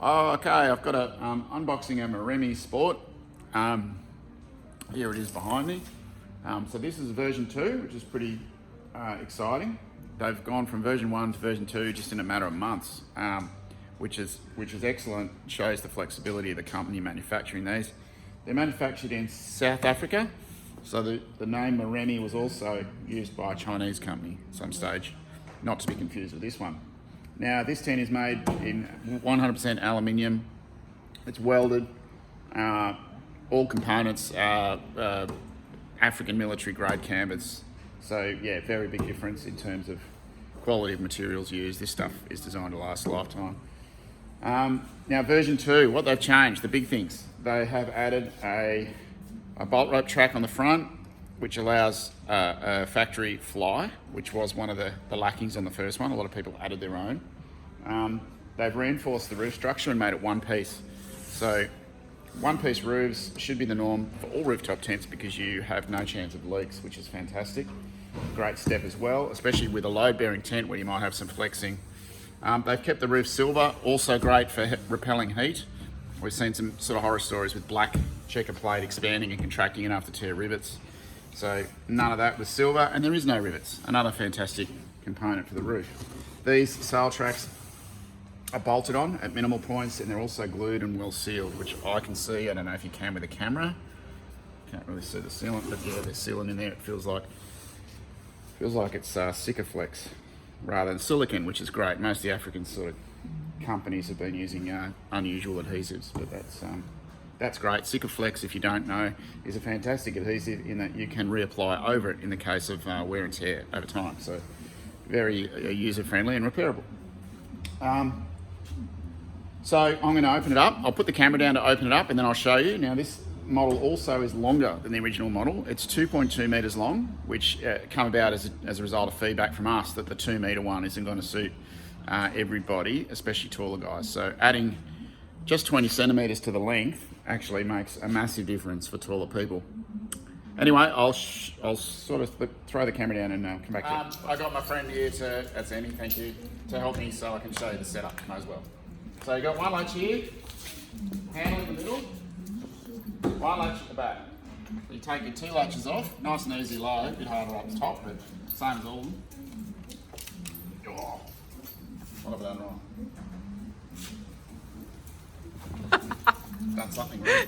Oh, okay, I've got a unboxing a Moremi Sport. Here it is behind me. So this is version 2, which is pretty exciting. They've gone from version 1 to version 2 just in a matter of months, which is excellent. Shows the flexibility of the company manufacturing these. They're manufactured in South Africa, so the name Moremi was also used by a Chinese company at some stage, not to be confused with this one. Now this tent is made in 100% aluminium. It's welded. All components are African military grade canvas. So yeah, very big difference in terms of quality of materials used. This stuff is designed to last a lifetime. Now version 2, what they've changed, the big things. They have added a bolt rope track on the front, which allows a factory fly, which was one of the lackings on the first one. A lot of people added their own. They've reinforced the roof structure and made it one piece. So one-piece roofs should be the norm for all rooftop tents because you have no chance of leaks, which is fantastic. Great step as well, especially with a load-bearing tent where you might have some flexing. They've kept the roof silver, also great for repelling heat. We've seen some sort of horror stories with black checker plate expanding and contracting enough to tear rivets. So none of that with silver, and there is no rivets. Another fantastic component for the roof. These sail tracks are bolted on at minimal points, and they're also glued and well sealed, which I can see. I don't know if you can with a camera. Can't really see the sealant, but yeah, there's sealant in there. It feels like it's Sikaflex rather than silicone, which is great. Most of the African sort of companies have been using unusual adhesives, but that's great. Sikaflex, if you don't know, is a fantastic adhesive in that you can reapply over it in the case of wear and tear over time. So very user-friendly and repairable. So I'm going to open it up. I'll put the camera down to open it up and then I'll show you. Now this model also is longer than the original model. It's 2.2 meters long, which come about as a result of feedback from us that the 2 meter one isn't going to suit everybody, especially taller guys. So adding just 20 centimeters to the length actually makes a massive difference for taller people. Anyway, I'll sort of throw the camera down and come back to it. I got my friend here that's Amy, thank you, to help me so I can show you the setup as well. So you got one latch here, handle in the middle, one latch at the back. You take your 2 latches off, nice and easy load, a bit harder up the top, but same as all of them. Oh, what have I done wrong? Done something wrong.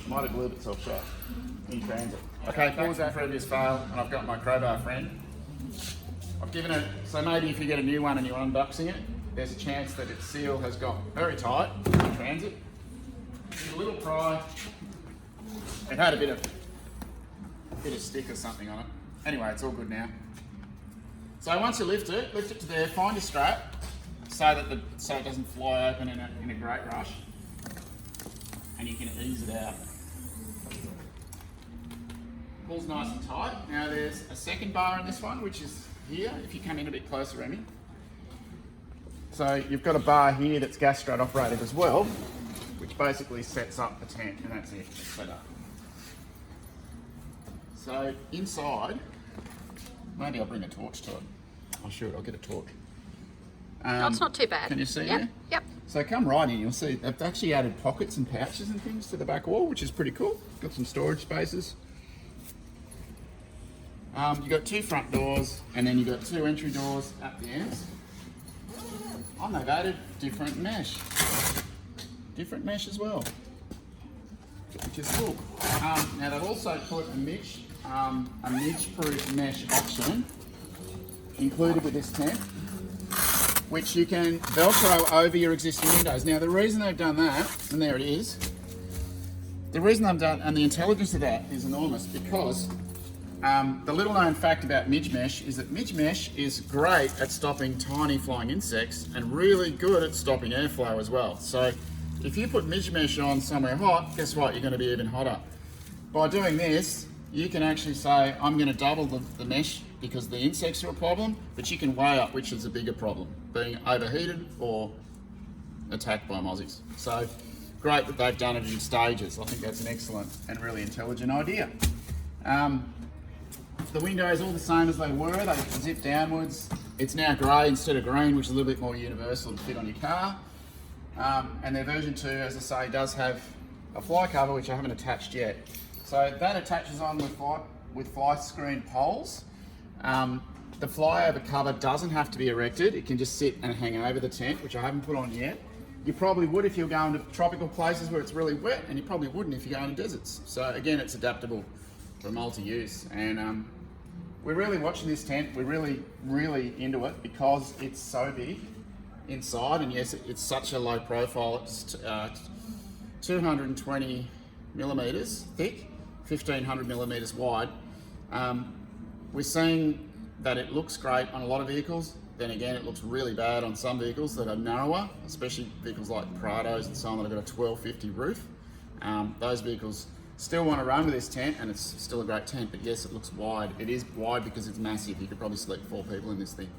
Might have glued itself shut in transit. Okay, pause that previous fail, and I've got my crowbar friend. I've given it, so maybe if you get a new one and you're unboxing it, there's a chance that its seal has got very tight in transit. There's a little pry. It had a bit of stick or something on it. Anyway, it's all good now. So once you lift it to there, find a strap so it doesn't fly open in a great rush, and you can ease it out. Pulls nice and tight. Now there's a second bar in this one, which is here. If you come in a bit closer, Remy. So you've got a bar here that's gas strut operated as well, which basically sets up the tent, and that's it, it's set up. So inside, maybe I'll bring a torch to it. Oh shoot, I'll get a torch. No, it's not too bad. Can you see yep. there? Yep. So come right in, you'll see they've actually added pockets and pouches and things to the back wall, which is pretty cool. Got some storage spaces. You've got 2 front doors, and then you've got 2 entry doors at the ends. Oh, they've added different mesh as well, which is cool. Now they've also put a midge-proof mesh option included with this tent, which you can Velcro over your existing windows. Now the reason they've done that, and there it is, the reason they've done, and the intelligence of that is enormous, because the little known fact about midge mesh is that midge mesh is great at stopping tiny flying insects and really good at stopping airflow as well. So if you put midge mesh on somewhere hot, guess what? You're going to be even hotter. By doing this, you can actually say, I'm going to double the mesh because the insects are a problem, but you can weigh up which is a bigger problem, being overheated or attacked by mozzies. So great that they've done it in stages. I think that's an excellent and really intelligent idea. The windows all the same as they were. They zip downwards. It's now grey instead of green, which is a little bit more universal to fit on your car. And their version 2, as I say, does have a fly cover, which I haven't attached yet. So that attaches on with fly screen poles. The flyover cover doesn't have to be erected. It can just sit and hang over the tent, which I haven't put on yet. You probably would if you're going to tropical places where it's really wet, and you probably wouldn't if you're going to deserts. So again, it's adaptable for multi-use. And we're really watching this tent. We're really, really into it because it's so big inside, and yes, it's such a low profile. It's 220 millimeters thick, 1500 millimeters wide. We're seeing that it looks great on a lot of vehicles. Then again, it looks really bad on some vehicles that are narrower, especially vehicles like Prados and so on that have got a 1250 roof. Those vehicles still want to run with this tent, and it's still a great tent, but yes, it looks wide. It is wide because it's massive. You could probably sleep 4 people in this thing.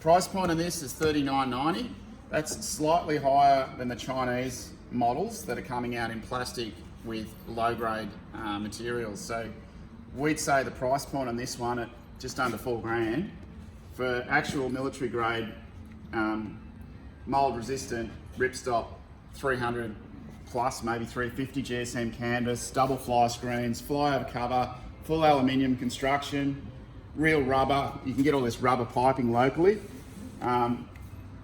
Price point on this is $39.90. That's slightly higher than the Chinese models that are coming out in plastic with low-grade materials. So we'd say the price point on this one at just under $4,000 for actual military grade, mold resistant, ripstop, 300 plus, maybe 350 GSM canvas, double fly screens, flyover cover, full aluminium construction, real rubber. You can get all this rubber piping locally.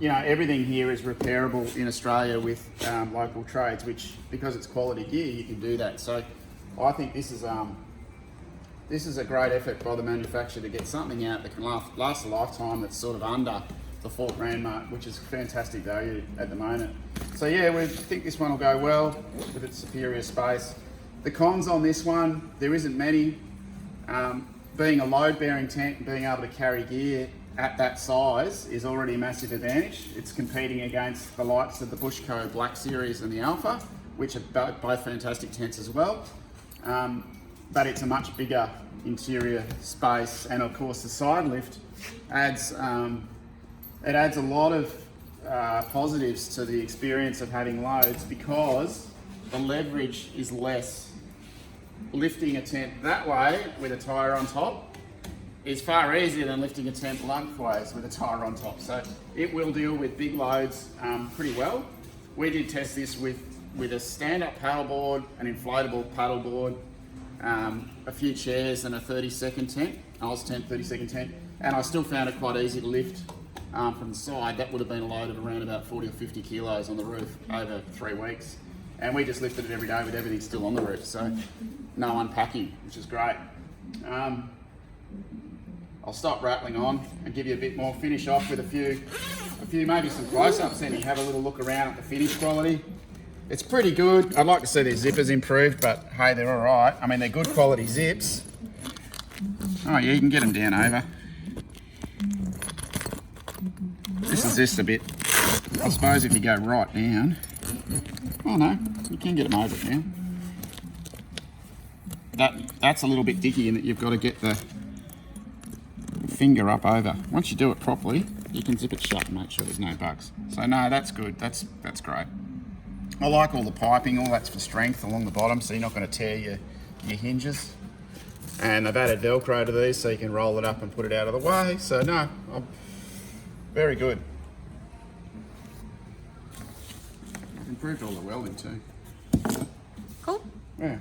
You know, everything here is repairable in Australia with local trades, which, because it's quality gear, you can do that. So I think this is a great effort by the manufacturer to get something out that can last a lifetime that's sort of under the $4,000 mark, which is fantastic value at the moment. So yeah, we think this one will go well with its superior space. The cons on this one, there isn't many. Being a load-bearing tent and being able to carry gear at that size is already a massive advantage. It's competing against the likes of the Bushco Black Series and the Alpha, which are both fantastic tents as well. But it's a much bigger interior space, and of course the side lift adds a lot of positives to the experience of having loads, because the leverage is less. Lifting a tent that way with a tyre on top is far easier than lifting a tent lengthways with a tyre on top. So it will deal with big loads pretty well. We did test this with a stand-up paddleboard, an inflatable paddleboard, a few chairs and a 30-second tent, Oz tent, 30-second tent, and I still found it quite easy to lift from the side. That would have been a load of around about 40 or 50 kilos on the roof over 3 weeks. And we just lifted it every day with everything still on the roof, so no unpacking, which is great. I'll stop rattling on and give you a bit more, finish off with a few maybe some close-ups, then you have a little look around at the finish quality. It's pretty good. I'd like to see these zippers improved, but hey, they're all right. I mean, they're good quality zips. Oh yeah, you can get them down over. This is just a bit, I suppose if you go right down, oh no, you can get them over it now. That's a little bit dicky in that you've got to get the finger up over. Once you do it properly, you can zip it shut and make sure there's no bugs. So no, that's good, that's great. I like all the piping, all that's for strength along the bottom, so you're not going to tear your hinges. And I've added Velcro to these so you can roll it up and put it out of the way. So no, very good. I've improved all the welding too. Cool. Yeah.